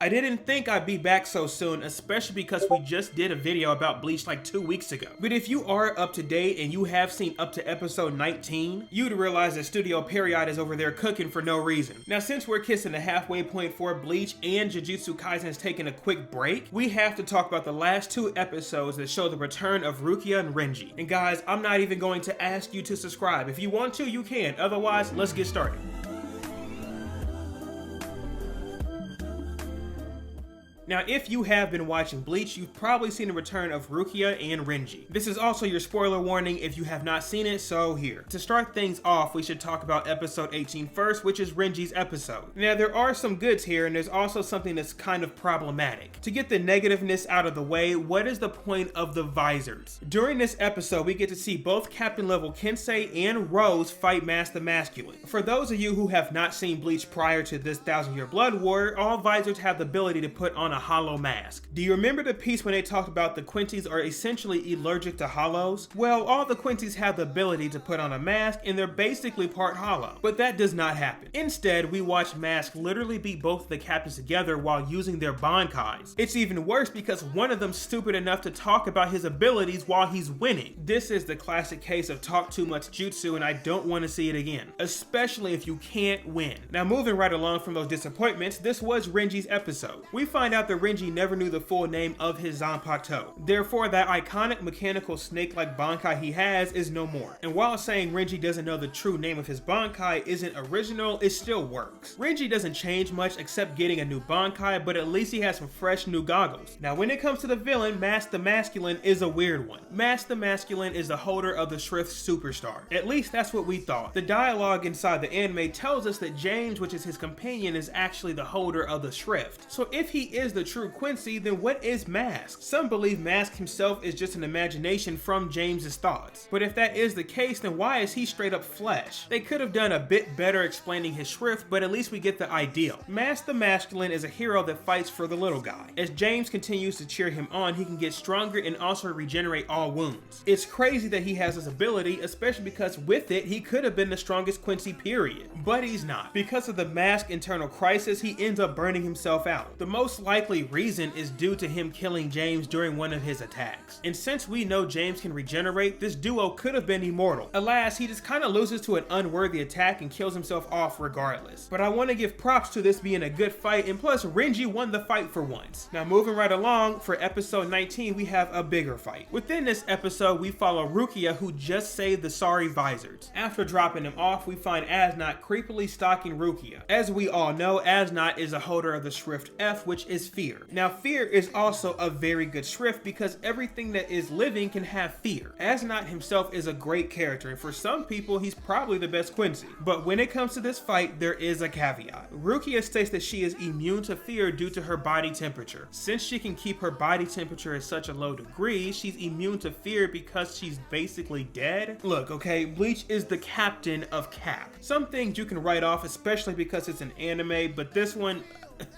I didn't think I'd be back so soon, especially because we just did a video about Bleach like 2 weeks ago. But if you are up to date and you have seen up to episode 19, you'd realize that Studio Period is over there cooking for no reason. Now, since we're kissing the halfway point for Bleach and Jujutsu Kaisen has taken a quick break, we have to talk about the last 2 episodes that show the return of Rukia and Renji. And guys, I'm not even going to ask you to subscribe. If you want to, you can. Otherwise, let's get started. Now, if you have been watching Bleach, you've probably seen the return of Rukia and Renji. This is also your spoiler warning if you have not seen it, so here. To start things off, we should talk about episode 18 first, which is Renji's episode. Now, there are some goods here, and there's also something that's kind of problematic. To get the negativeness out of the way, what is the point of the visors? During this episode, we get to see both Captain Level Quincies and Rose fight Mask the Masculine. For those of you who have not seen Bleach prior to this 1000-Year Blood War, all visors have the ability to put on a hollow mask. Do you remember the piece when they talked about the Quincies are essentially allergic to hollows? Well, all the Quincies have the ability to put on a mask and they're basically part hollow. But that does not happen. Instead, we watch Mask literally beat both of the captains together while using their Bankais. It's even worse because one of them's stupid enough to talk about his abilities while he's winning. This is the classic case of talk too much jutsu and I don't want to see it again. Especially if you can't win. Now, moving right along from those disappointments, this was Renji's episode. We find out that Renji never knew the full name of his Zanpakuto. Therefore, that iconic mechanical snake-like Bankai he has is no more. And while saying Renji doesn't know the true name of his Bankai isn't original, it still works. Renji doesn't change much except getting a new Bankai, but at least he has some fresh new goggles. Now, when it comes to the villain, Mask the Masculine is a weird one. Mask the Masculine is the holder of the Shrift Superstar. At least that's what we thought. The dialogue inside the anime tells us that James, which is his companion, is actually the holder of the Shrift. So if he is the true Quincy, then what is Mask? Some believe Mask himself is just an imagination from James's thoughts. But if that is the case, then why is he straight up flesh? They could have done a bit better explaining his Shrift, but at least we get the idea. Mask the Masculine is a hero that fights for the little guy. As James continues to cheer him on, he can get stronger and also regenerate all wounds. It's crazy that he has this ability, especially because with it, he could have been the strongest Quincy period. But he's not. Because of the Mask internal crisis, he ends up burning himself out. The most likely reason is due to him killing James during one of his attacks. And since we know James can regenerate, this duo could have been immortal. Alas, he just kind of loses to an unworthy attack and kills himself off regardless. But I want to give props to this being a good fight, and plus Renji won the fight for once. Now moving right along, for episode 19 we have a bigger fight. Within this episode we follow Rukia, who just saved the sorry visors. After dropping them off, we find As Nodt creepily stalking Rukia. As we all know, As Nodt is a holder of the Shrift F, which is fear. Now, fear is also a very good Shrift because everything that is living can have fear. As Nodt himself is a great character, and for some people, he's probably the best Quincy. But when it comes to this fight, there is a caveat. Rukia states that she is immune to fear due to her body temperature. Since she can keep her body temperature at such a low degree, she's immune to fear because she's basically dead. Look, okay, Bleach is the captain of Cap. Some things you can write off, especially because it's an anime, but this one,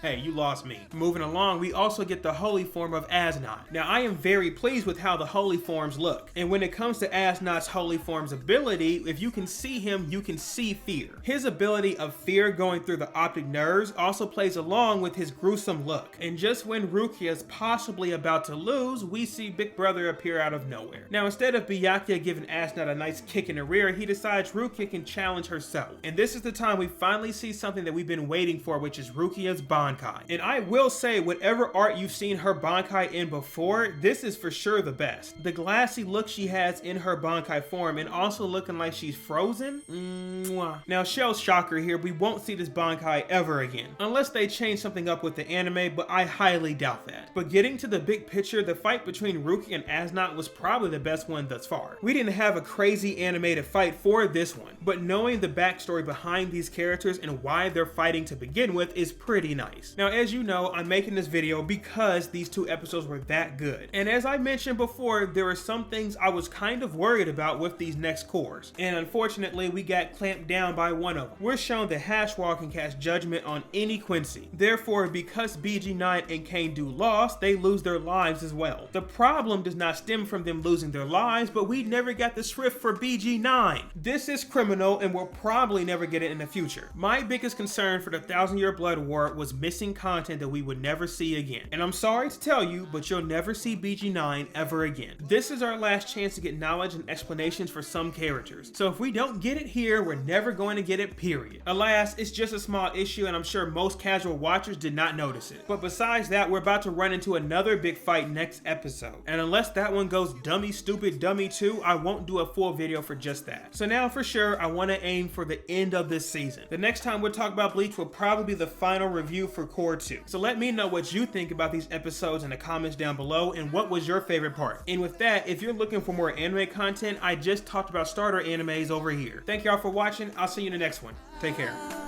hey, you lost me. Moving along, we also get the holy form of As Nodt. Now, I am very pleased with how the holy forms look. And when it comes to As Nodt's holy form's ability, if you can see him, you can see fear. His ability of fear going through the optic nerves also plays along with his gruesome look. And just when Rukia is possibly about to lose, we see Big Brother appear out of nowhere. Now, instead of Byakuya giving As Nodt a nice kick in the rear, he decides Rukia can challenge herself. And this is the time we finally see something that we've been waiting for, which is Rukia's Bankai. And I will say, whatever art you've seen her Bankai in before, this is for sure the best. The glassy look she has in her Bankai form and also looking like she's frozen. Now, Shell's shocker here, we won't see this Bankai ever again. Unless they change something up with the anime, but I highly doubt that. But getting to the big picture, the fight between Rukia and As Nodt was probably the best one thus far. We didn't have a crazy animated fight for this one, but knowing the backstory behind these characters and why they're fighting to begin with is pretty nice. Now, as you know, I'm making this video because these 2 episodes were that good. And as I mentioned before, there are some things I was kind of worried about with these next cores. And unfortunately, we got clamped down by one of them. We're shown that Hashwall can cast Judgment on any Quincy. Therefore, because BG9 and Kain-Do lost, they lose their lives as well. The problem does not stem from them losing their lives, but we never got the Shrift for BG9. This is criminal and we'll probably never get it in the future. My biggest concern for the 1000-Year Blood War was was missing content that we would never see again. And I'm sorry to tell you, but you'll never see BG9 ever again. This is our last chance to get knowledge and explanations for some characters. So if we don't get it here, we're never going to get it, period. Alas, it's just a small issue and I'm sure most casual watchers did not notice it. But besides that, we're about to run into another big fight next episode. And unless that one goes dummy stupid dummy 2, I won't do a full video for just that. So now for sure, I want to aim for the end of this season. The next time we'll talk about Bleach will probably be the final review for Core 2. So let me know what you think about these episodes in the comments down below and what was your favorite part. And with that, if you're looking for more anime content, I just talked about starter animes over here. Thank y'all for watching. I'll see you in the next one. Take care.